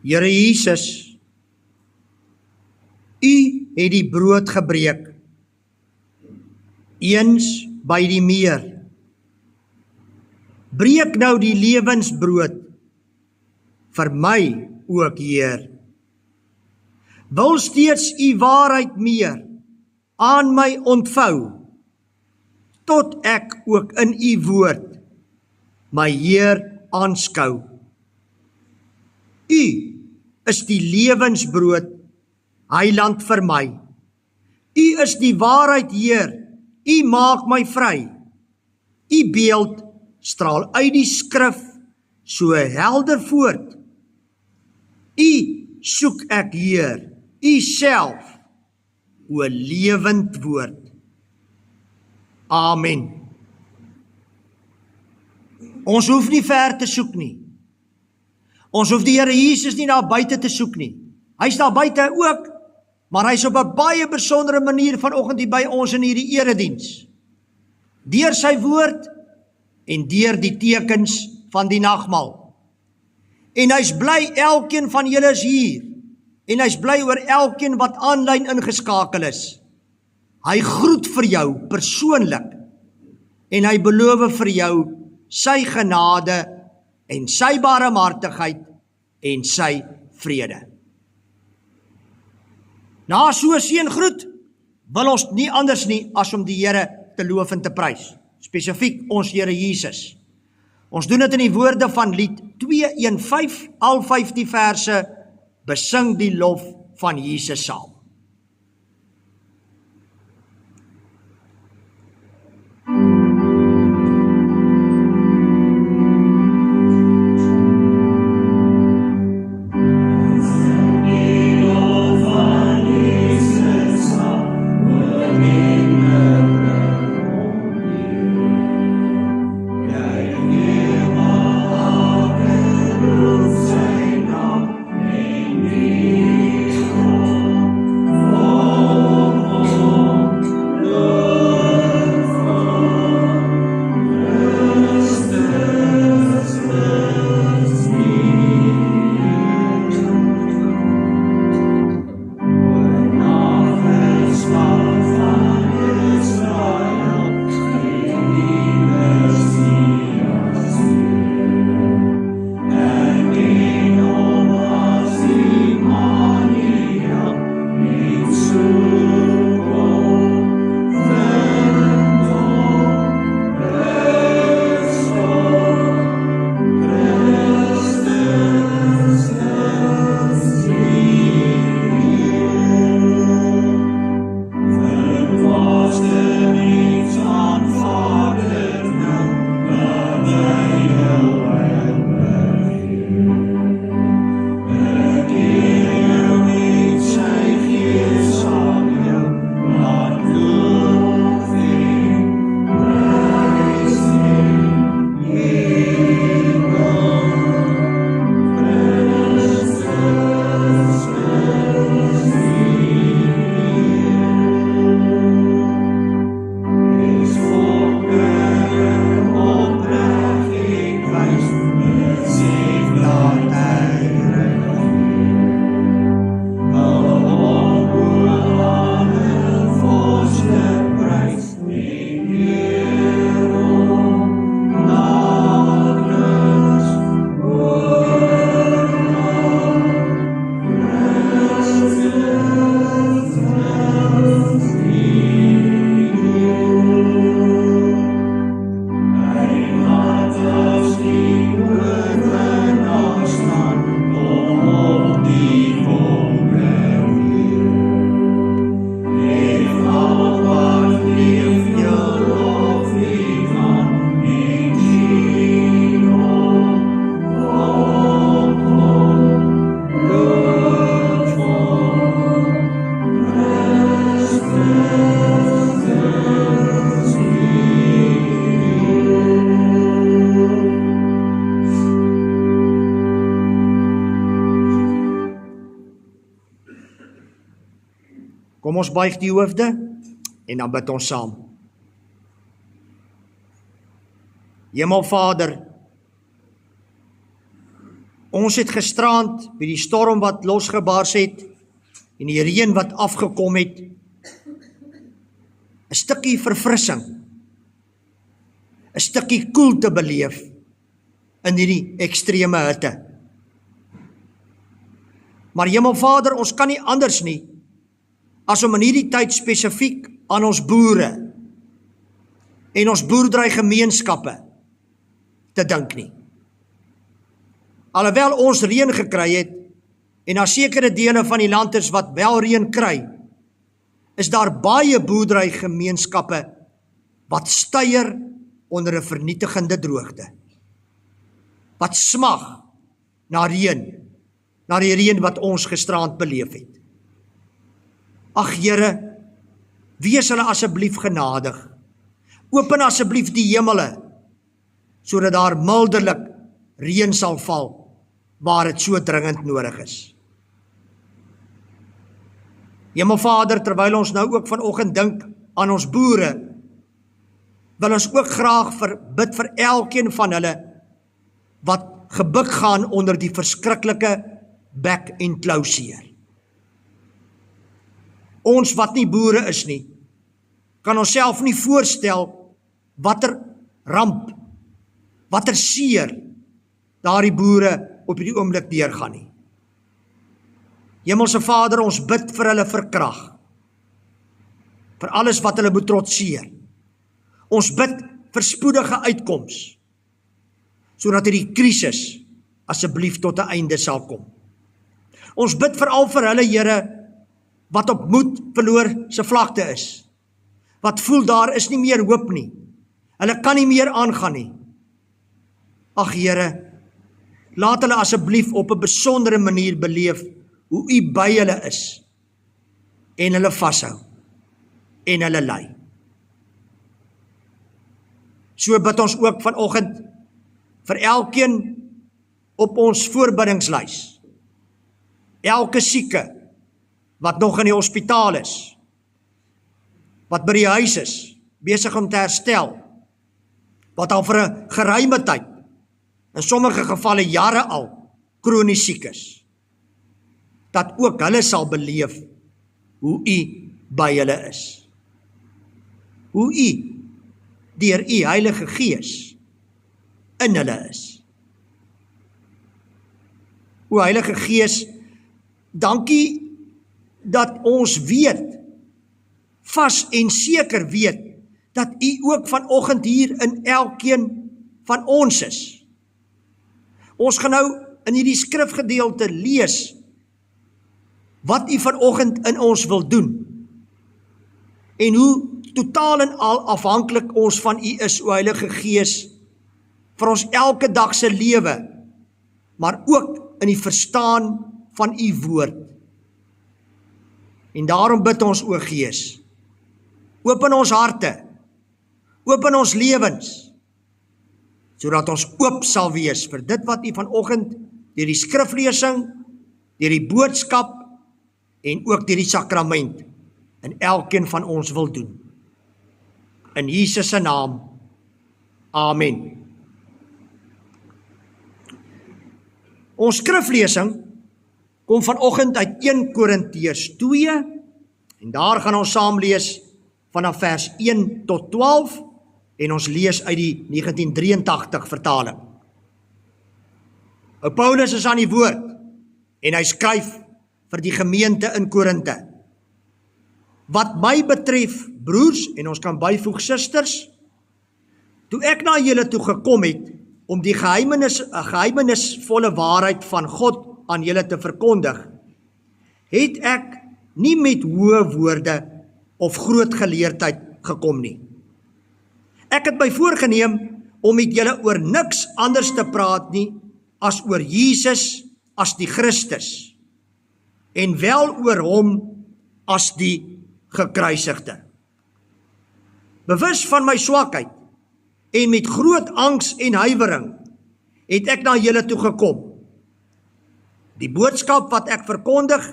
Here Jesus, U het die brood gebreek, eens by die meer. Breek nou die lewensbrood, vir my ook, Heer. Wil steeds U waarheid meer aan my ontvou, tot ek ook in U woord my Heer aanskou. U is die lewensbrood, Heiland vir my. U is die waarheid, Heer, U maak my vry. U beeld straal uit die skrif so helder voort. U soek ek, Heer, U self, o lewend woord. Amen. Ons hoef nie ver te soek nie. Ons hoef die Here Jesus nie daar buite te soek nie. Hy's daar buite ook, maar hy's op 'n baie besondere manier vanoggend hier by ons in hierdie erediens. Deur sy woord en deur die tekens van die nagmaal. En hy's bly elkeen van julle is hier. En hy's bly oor elkeen wat aanlyn ingeskakel is. Hy groet vir jou persoonlik. En hy beloof vir jou sy genade en sy barmhartigheid en sy vrede. Na so 'n seëngroet wil ons nie anders nie as om die Here te loof en te prys. Spesifiek ons Here Jesus. Ons doen dit in die woorde van lied 215, al 15 verse, besing die lof van Jesus saam. Kom ons buig die hoofde en dan bid ons saam. Hemelvader, Ons het gisterand by die storm wat losgebars het en die reën wat afgekom het, 'n stukkie verfrissing, 'n stukkie koelte beleef in hierdie ekstreme hitte. Maar Hemelvader, ons kan nie anders nie as om in hierdie tyd spesifiek aan ons boere en ons boerderygemeenskappe te dink nie. Alhoewel ons reën gekry het en daar sekere dele van die land is wat wel reën kry, is daar baie boerderygemeenskappe wat styer onder 'n vernietigende droogte. Wat smag na reën, na die reën wat ons gisterand beleef het. Ag Here, wees hulle asseblief genadig. Open asseblief die hemele, sodat daar milderlik reën sal val, waar dit so dringend nodig is. Hemelvader, terwyl ons nou ook vanoggend dink aan ons boere, wil ons ook graag bid vir elkeen van hulle, wat gebuk gaan onder die verskriklike bek en klou seer. Ons wat nie boere is nie, kan onsself nie voorstel watter ramp, watter seer daardie boere op hierdie oomblik deurgaan nie. Hemelse Vader, ons bid vir hulle vir krag, vir alles wat hulle moet trotseer. Ons bid vir spoedige uitkoms, sodat hierdie krisis asseblief tot 'n einde sal kom. Ons bid veral vir hulle, Here, wat op moed verloor se vlakte is, wat voel daar is nie meer hoop nie, hulle kan nie meer aangaan nie. Ag Here, laat hulle asseblief op 'n besondere manier beleef hoe U by hulle is, en hulle vashou, en hulle lei. So bid ons ook vanoggend vir elkeen op ons voorbiddingslys, elke sieke wat nog in die hospitaal is, wat by die huis is, besig om te herstel, wat al vir 'n geruime tyd, in sommige gevalle jare al, kronies siek is, dat ook hulle sal beleef hoe U by hulle is. Hoe U, deur U Heilige Gees, in hulle is. O Heilige Gees, dankie dat ons weet, vas en seker weet, dat U ook vanoggend hier in elkeen van ons is. Ons gaan nou in hierdie skrifgedeelte lees, wat U vanoggend in ons wil doen, en hoe totaal en al afhanklik ons van U is, o Heilige Gees, vir ons elke dag se lewe, maar ook in die verstaan van U woord. En daarom bid ons, o Gees, open ons harte, open ons lewens, sodat ons oop sal wees vir dit wat U vanoggend deur die skriflesing, deur die boodskap en ook deur die sakrament in elkeen van ons wil doen. In Jesus se naam. Amen. Ons skriflesing kom vanoggend uit 1 Korintiërs 2 en daar gaan ons saam lees vanaf vers 1 tot 12 en ons lees uit die 1983 vertaling. Paulus is aan die woord en hy skryf vir die gemeente in Korinte. Wat my betref, broers, en ons kan byvoeg susters, toe ek na julle toe gekom het om die geheimenisvolle waarheid van God aan julle te verkondig, het ek nie met hoë woorde of groot geleerdheid gekom nie. Ek het my voorgenem om met julle oor niks anders te praat nie as oor Jesus as die Christus en wel oor hom as die gekruisigde. Bewus van my swakheid en met groot angs en huiwering het ek na julle toe gekom. Die boodskap wat ek verkondig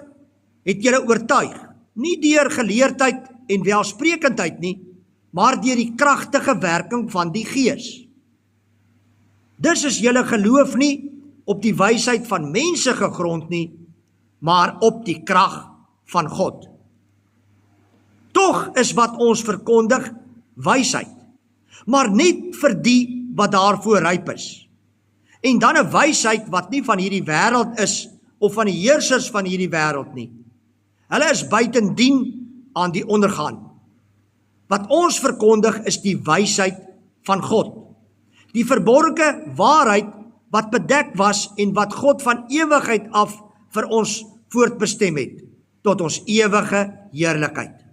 het julle oortuig, nie deur geleerdheid en welsprekendheid nie, maar deur die kragtige werking van die Gees. Dus is julle geloof nie op die wysheid van mense gegrond nie, maar op die krag van God. Tog is wat ons verkondig wysheid, maar net vir die wat daarvoor ryp is. En dan 'n wysheid wat nie van hierdie wêreld is, of van die heersers van hierdie wêreld nie. Hulle is buitendien aan die ondergaan. Wat ons verkondig is die wysheid van God. Die verborgde waarheid wat bedek was en wat God van ewigheid af vir ons voortbestem het, tot ons ewige heerlikheid.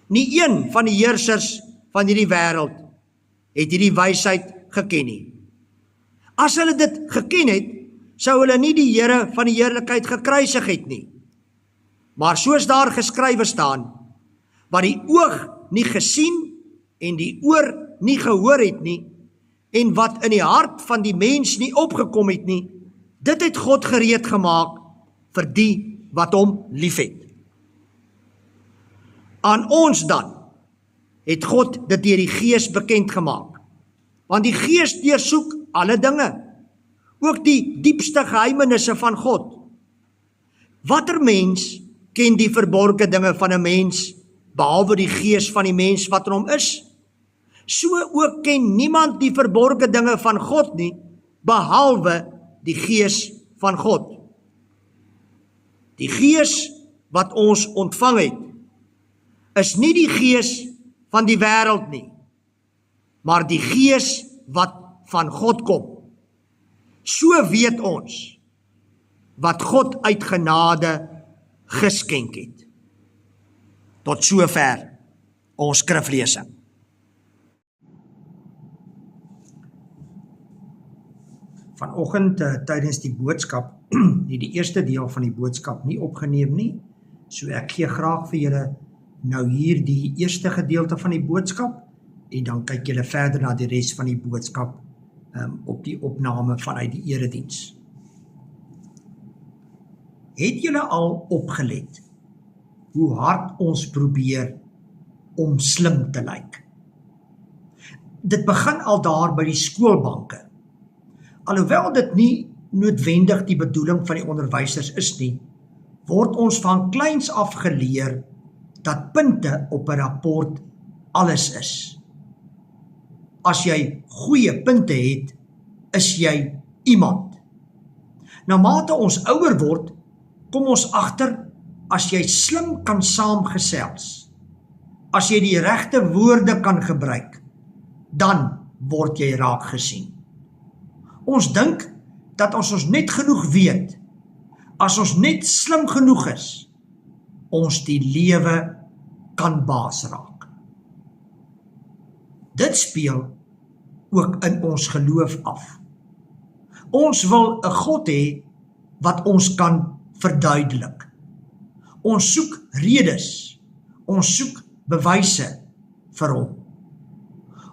Nie een van die heersers van hierdie wêreld het hierdie wysheid geken nie. As hulle dit geken het, sou hulle nie die Here van die heerlikheid gekruisig het nie. Maar soos daar geskrywe staan, wat die oog nie gesien en die oor nie gehoor het nie, en wat in die hart van die mens nie opgekom het nie, dit het God gereed gemaak vir die wat hom liefhet. Aan ons dan het God dit deur die Gees bekend gemaak, want die Gees deursoek alle dinge, ook die diepste geheimenisse van God. Watter mens ken die verborgde dinge van 'n mens, behalwe die gees van die mens wat in hom is? So ook ken niemand die verborgde dinge van God nie, behalwe die Gees van God. Die Gees wat ons ontvang het, is nie die Gees van die wêreld nie, maar die Gees wat van God kom. So weet ons wat God uit genade geskenk het. Tot sover ons skriflesing. Vanoggend tydens die boodskap, die eerste deel van die boodskap nie opgeneem nie, so ek gee graag vir julle nou hier die eerste gedeelte van die boodskap, en dan kyk julle verder na die res van die boodskap op die opname vanuit die erediens. Het julle al opgelet hoe hard ons probeer om slim te lyk? Dit begin al daar by die skoolbanke. Alhoewel dit nie noodwendig die bedoeling van die onderwysers is nie, word ons van kleins af geleer dat punte op 'n rapport alles is. As jy goeie punte het, is jy iemand. Naarmate ons ouer word, kom ons agter, as jy slim kan saamgesels, as jy die regte woorde kan gebruik, dan word jy raak gesien. Ons dink dat as ons net genoeg weet, as ons net slim genoeg is, ons die lewe kan baas raak. Dit speel ook in ons geloof af. Ons wil 'n God hê wat ons kan verduidelik. Ons soek redes, ons soek bewyse vir hom.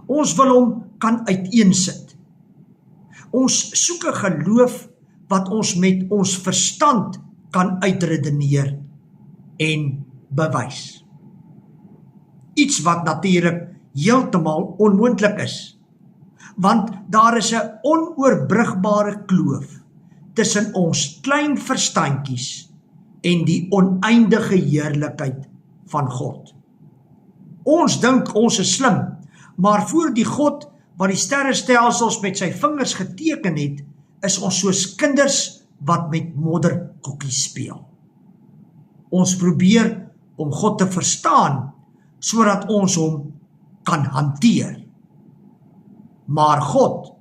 Ons wil hom kan uiteensit. Ons soek 'n geloof wat ons met ons verstand kan uitredeneer en bewys. Iets wat natuurlik heeltemal onmoontlik is, want daar is 'n onoorbrigbare kloof tussen ons klein verstandjies en die oneindige heerlikheid van God. Ons dink ons is slim, maar voor die God wat die sterrestelsels met sy vingers geteken het, is ons soos kinders wat met modderkoekies speel. Ons probeer om God te verstaan, sodat ons hom kan hanteer. Maar God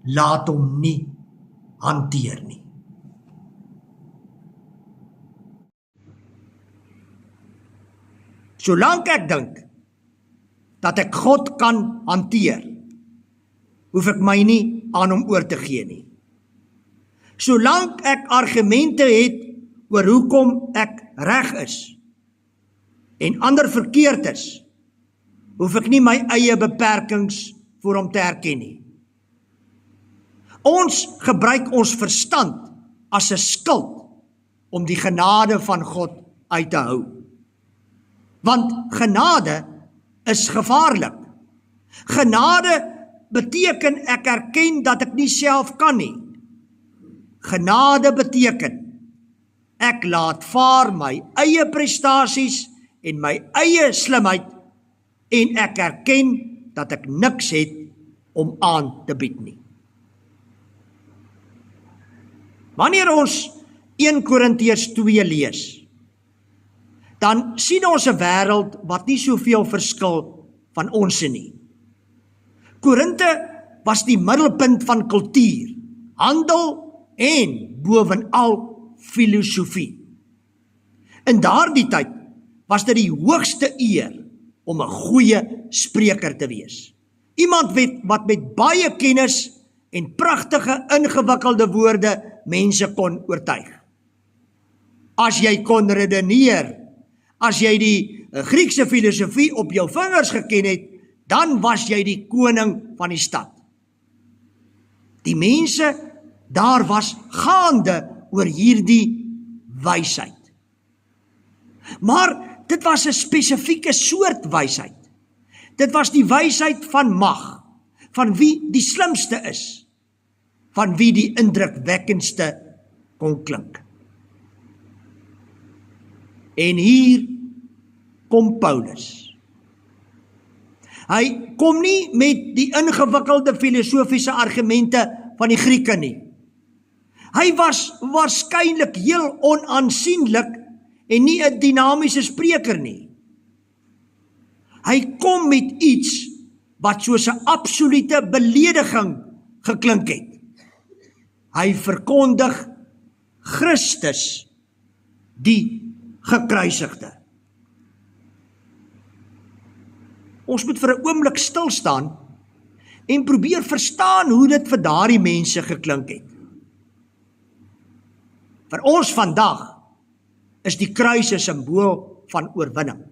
laat hom nie hanteer nie. Solank ek dink dat ek God kan hanteer, hoef ek my nie aan hom oor te gee nie. Solank ek argumente het oor hoekom ek reg is en ander verkeerd is, hoef ek nie my eie beperkings voor hom te erken nie. Ons gebruik ons verstand as 'n skild om die genade van God uit te hou. Want genade is gevaarlik. Genade beteken ek erken dat ek nie self kan nie. genade beteken, ek laat vaar my eie prestasies en my eie slimheid en ek erken dat ek niks het om aan te bied nie. Wanneer ons 1 Korintiërs 2 lees, dan sien ons 'n wêreld wat nie soveel verskil van ons nie. Korinte was die middelpunt van kultuur, handel en bovenal filosofie. In daardie tyd was dit die hoogste eer om 'n goeie spreker te wees. Iemand wat met baie kennis en pragtige ingewikkelde woorde mense kon oortuig. As jy kon redeneer, as jy die Griekse filosofie op jou vingers geken het, dan was jy die koning van die stad. Die mense daar was gaande oor hierdie wysheid. Maar dit was 'n spesifieke soort wysheid. Dit was die wysheid van mag, van wie die slimste is, van wie die indrukwekkendste kon klink. En hier kom Paulus. Hy kom nie met die ingewikkelde filosofiese argumente van die Grieke nie. Hy was waarskynlik heel onaansienlik en nie 'n dinamiese spreker nie. Hy kom met iets wat soos 'n absolute belediging geklink het. Hy verkondig Christus, die gekruisigde. Ons moet vir 'n oomblik stil staan en probeer verstaan hoe dit vir daardie mense geklink het. Vir ons vandag is die kruis 'n simbool van oorwinning.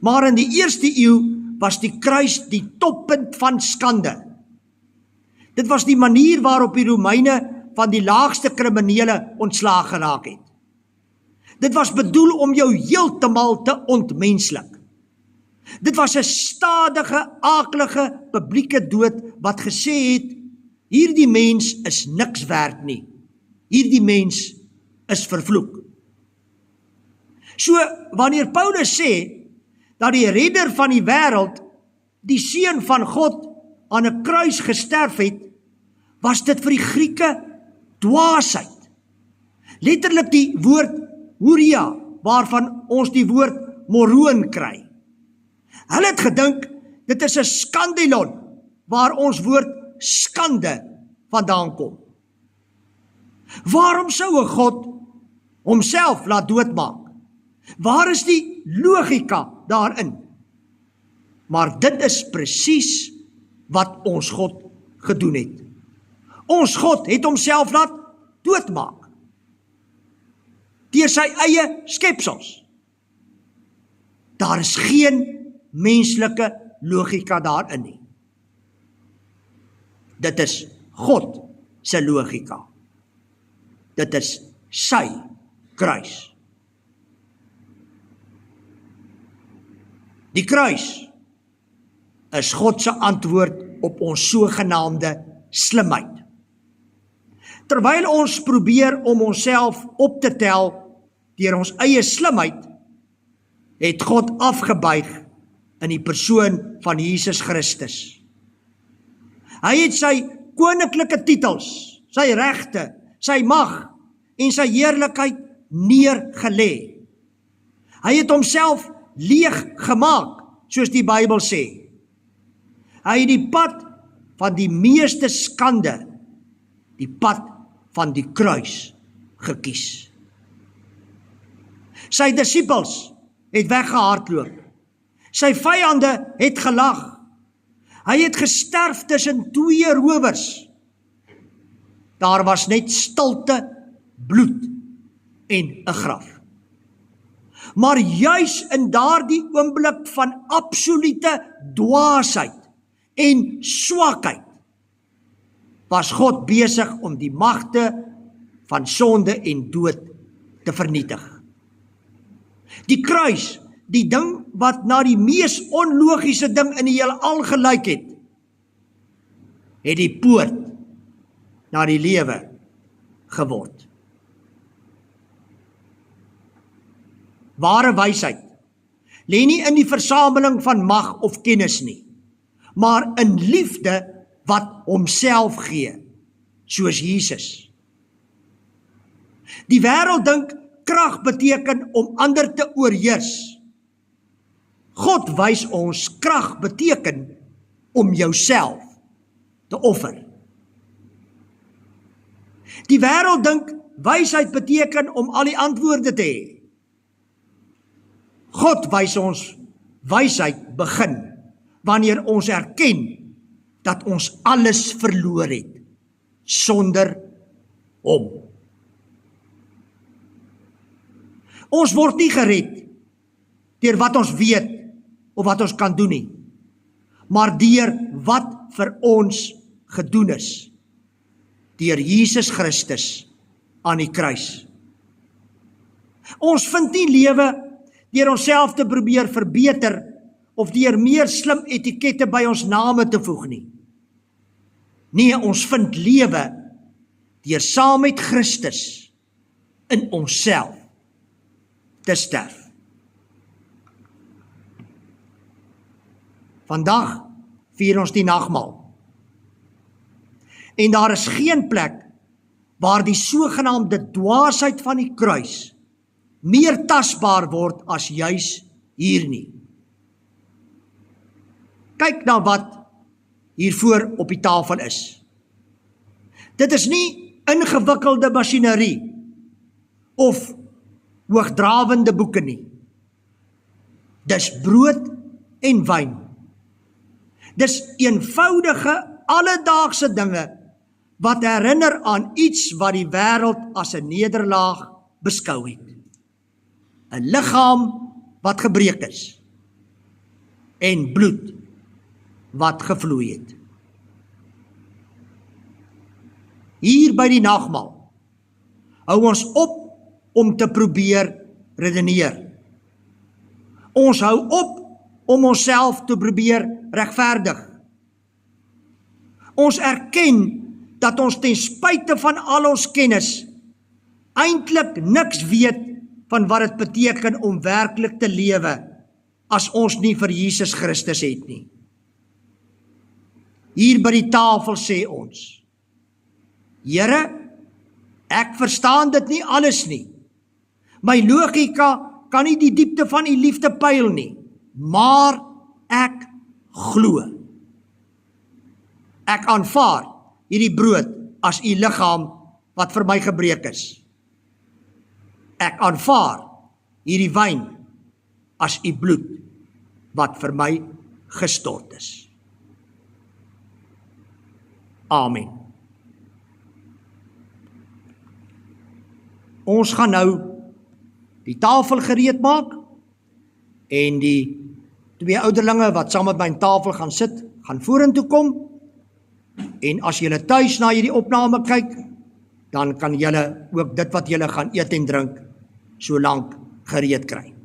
Maar in die eerste eeu was die kruis die toppunt van skande. Dit was die manier waarop die Romeine van die laagste kriminele ontslaag geraak het. Dit was bedoel om jou heeltemal te ontmenslik. Dit was 'n stadige, aaklige publieke dood wat gesê het, hierdie mens is niks werd nie. Hierdie mens is vervloek. So, wanneer Paulus sê, dat die redder van die wêreld, die seun van God, aan 'n kruis gesterf het, was dit vir die Grieke dwaasheid. Letterlik die woord huria, waarvan ons die woord moroon kry. Hulle het gedink, dit is 'n skandalon, waar ons woord skande vandaan kom. Waarom sou 'n God homself laat doodmaak? Waar is die logika daarin? Maar dit is presies wat ons God gedoen het. Ons God het homself laat doodmaak. Deur sy eie skepsels. Daar is geen menslike logika daarin nie. Dit is God se logika. Dit is sy kruis. Die kruis is God se antwoord op ons sogenaamde slimheid. Terwyl ons probeer om onsself op te tel deur ons eie slimheid, het God afgebuig in die persoon van Jesus Christus. Hy het sy koninklike titels, sy regte, sy mag en sy heerlikheid neergelê. Hy het homself leeg gemaak, soos die Bybel sê. Hy het die pad van die meeste skande, die pad van die kruis gekies. Sy disippels het weggehardloop. Sy vyande het gelag. Hy het gesterf tussen 2 rowers. Daar was net stilte, bloed en 'n graf. Maar juis in daardie oomblik van absolute dwaasheid en swakheid, was God besig om die magte van sonde en dood te vernietig. Die kruis, die ding wat na die mees onlogiese ding in die heelal gelyk het die poort na die lewe geword. Ware wysheid lê nie in die versameling van mag of kennis nie, maar in liefde wat homself gee, soos Jesus. Die wêreld dink krag beteken om ander te oorheers. God wys ons krag beteken om jouself te offer. Die wêreld dink wysheid beteken om al die antwoorde te hê. God wys ons wysheid begin wanneer ons erken dat ons alles verloor het sonder hom. Ons word nie gered deur wat ons weet of wat ons kan doen nie, maar deur wat vir ons gedoen is deur Jesus Christus aan die kruis. Ons vind nie lewe deur onsself te probeer verbeter of deur meer slim etikette by ons name te voeg nie. Nee, ons vind lewe deur saam met Christus in onsself te sterf. Vandag vier ons die nagmaal. En daar is geen plek waar die sogenaamde dwaasheid van die kruis meer tasbaar word as juis hier nie. Kyk na wat hiervoor op die tafel is. Dit is nie ingewikkelde masjinerie of hoogdrawende boeke nie. Dis brood en wyn. Dis eenvoudige, alledaagse dinge wat herinner aan iets wat die wêreld as 'n nederlaag beskou het. 'n Liggaam wat gebreek is en bloed wat gevloei het. Hier by die nagmaal hou ons op om te probeer redeneer. Ons hou op om onsself te probeer regverdig. Ons erken dat ons ten spyte van al ons kennis eintlik niks weet van wat dit beteken om werklik te lewe as ons nie vir Jesus Christus het nie. Hier by die tafel sê ons, Here, ek verstaan dit nie alles nie. My logika kan nie die diepte van u liefde pyl nie, maar ek glo. Ek aanvaar hierdie brood as u liggaam wat vir my gebreek is. Ek aanvaar hierdie wyn as u bloed wat vir my gestort is. Amen. Ons gaan nou die tafel gereed maak en die twee ouderlinge wat saam met my aan tafel gaan sit, gaan vorentoe kom. En as julle tuis na hierdie opname kyk, dan kan julle ook dit wat julle gaan eet en drink so lank gereed kry.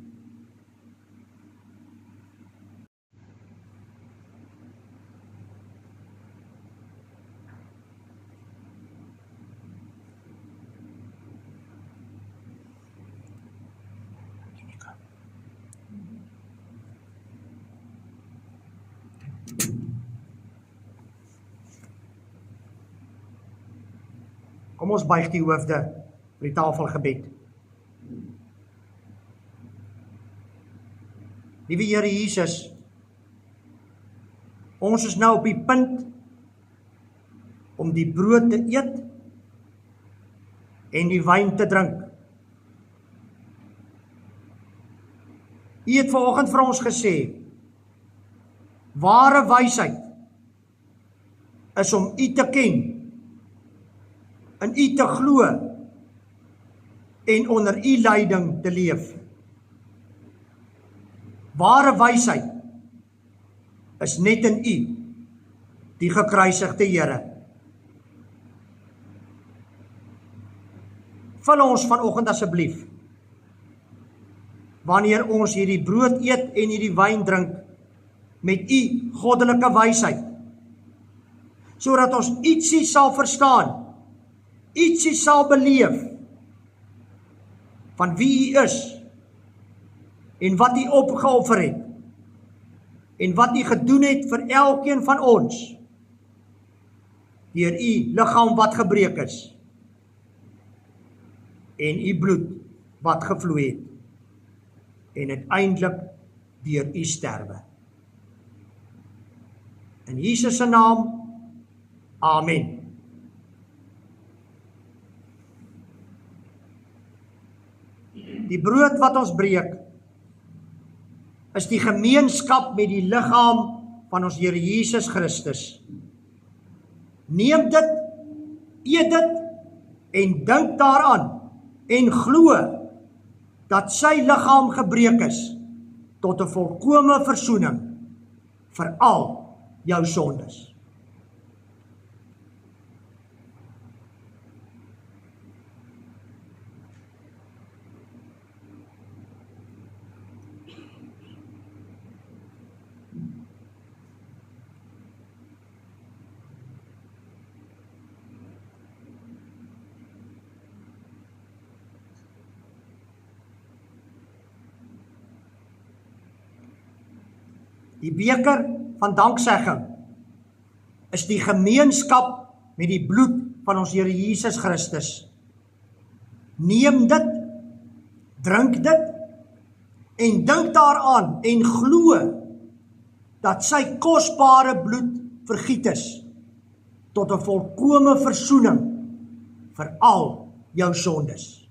Kom ons buig die hoofde vir die tafelgebed. Liewe Here Jesus, ons is nou op die punt om die brood te eet en die wyn te drink. U het vanoggend vir ons gesê, ware wysheid is om u te ken, in u te glo en onder u leiding te leef. Ware wysheid is net in u, die gekruisigde Here. Vul ons vanoggend asseblief, wanneer ons hierdie brood eet en hierdie wyn drink, met u goddelike wysheid, sodat ons ietsie sal verstaan ietsie sal beleef van wie U is en wat U opgeoffer het en wat U gedoen het vir elkeen van ons deur U liggaam wat gebreek is en U bloed wat gevloei het en uiteindelik deur U sterwe. In Jesus se naam, amen. Die brood wat ons breek is die gemeenskap met die liggaam van ons Here Jesus Christus. Neem dit, eet dit en dink daaraan en glo dat sy liggaam gebreek is tot 'n volkome versoening vir al jou sondes. Die beker van danksegging is die gemeenskap met die bloed van ons Here Jesus Christus. Neem dit, drink dit en dink daaraan en glo dat sy kosbare bloed vergiet is tot 'n volkome versoening vir al jou sondes.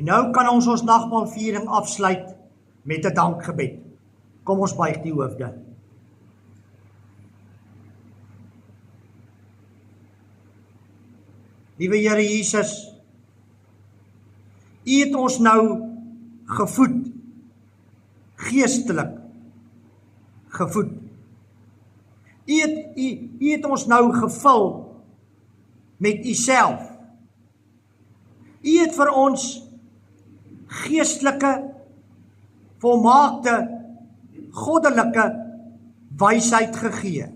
nou kan ons nagmaalviering afsluit met 'n dankgebed. Kom ons buig die hoofde. Liewe Here Jesus, U het ons nou gevoed, geestelik gevoed. U het ons nou gevul met U self. U het vir ons geestelike, volmaakte, goddelike wysheid gegee.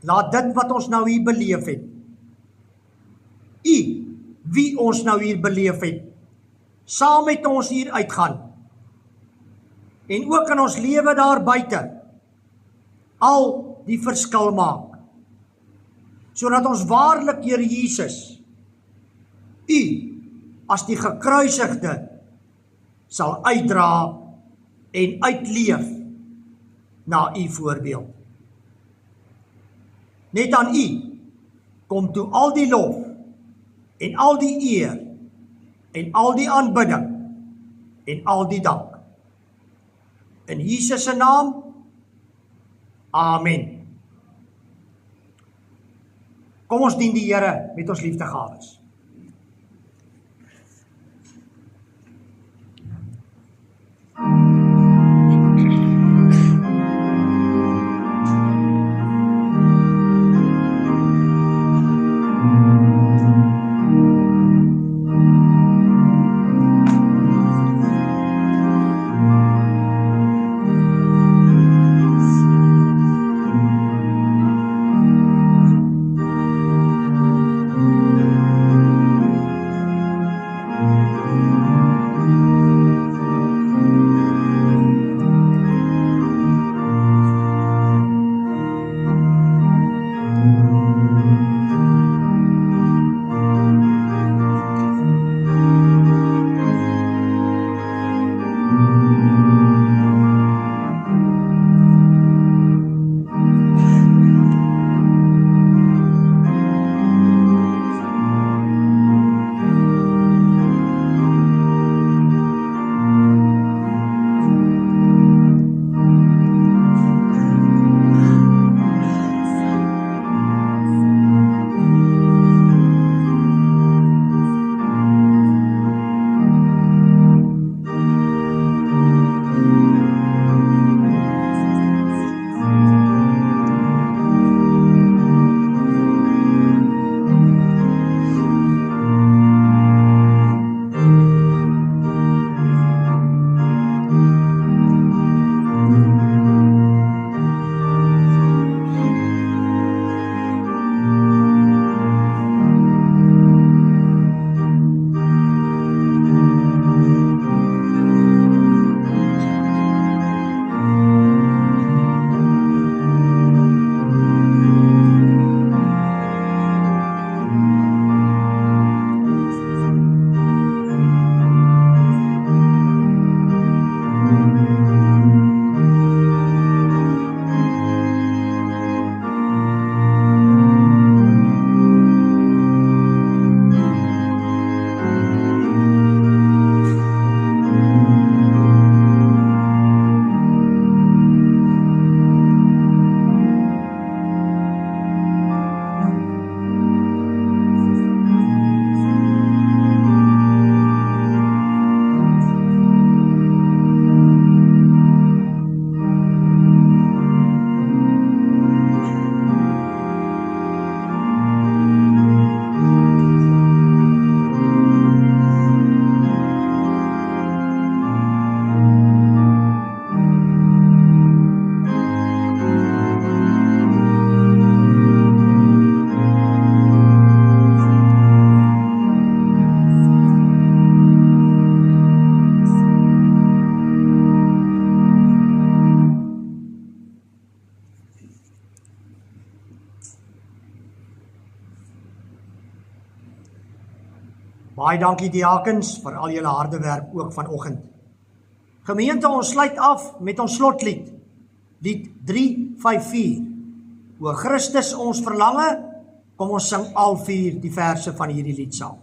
Laat dit wat ons nou hier beleef het, U, wie ons nou hier beleef het, saam met ons hier uitgaan, en ook in ons lewe daar buite, al die verskil maak, sodat ons waarlik, Here Jesus, U, as die gekruisigde, sal uitdra en uitleef na U voorbeeld. Net aan U kom toe al die lof en al die eer en al die aanbidding en al die dank. In Jesus se naam, amen. Kom ons dien die Here met ons liefdegawes. Baie dankie diakens vir al julle harde werk ook vanoggend. Gemeente, ons sluit af met ons slotlied, lied 354. O Christus ons verlange, kom ons sing al 4 die verse van hierdie lied saam.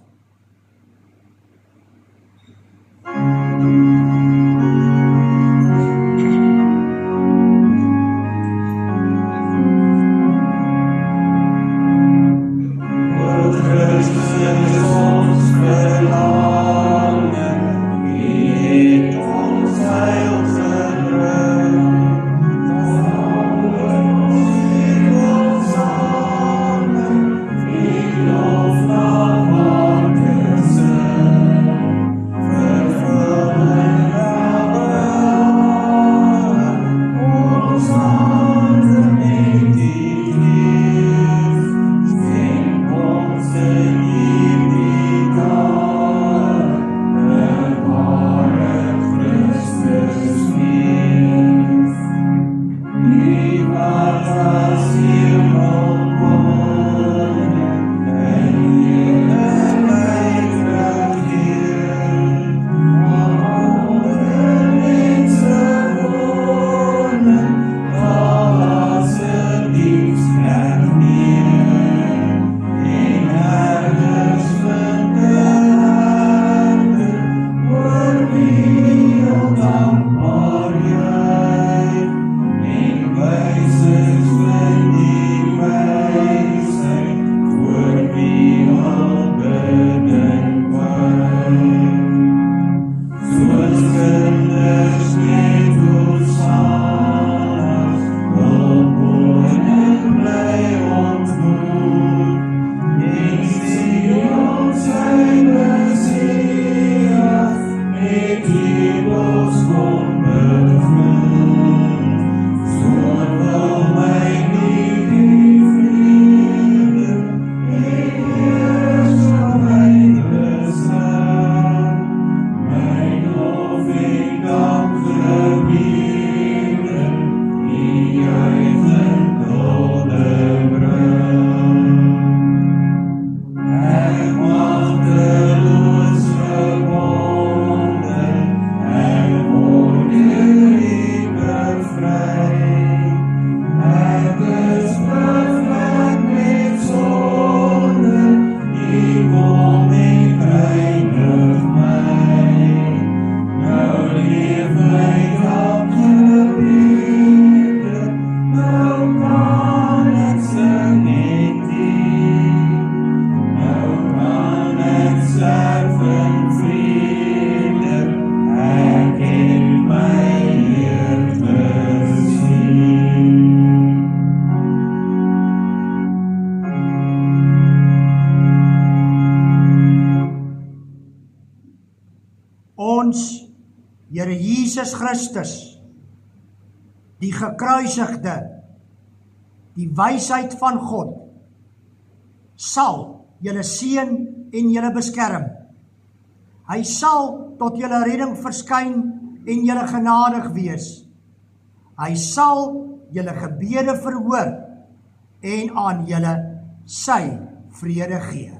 Ons Here Jesus Christus, die gekruisigde, die wysheid van God, sal julle seën en julle beskerm. Hy sal tot julle redding verskyn en julle genadig wees. Hy sal julle gebede verhoor en aan julle sy vrede gee.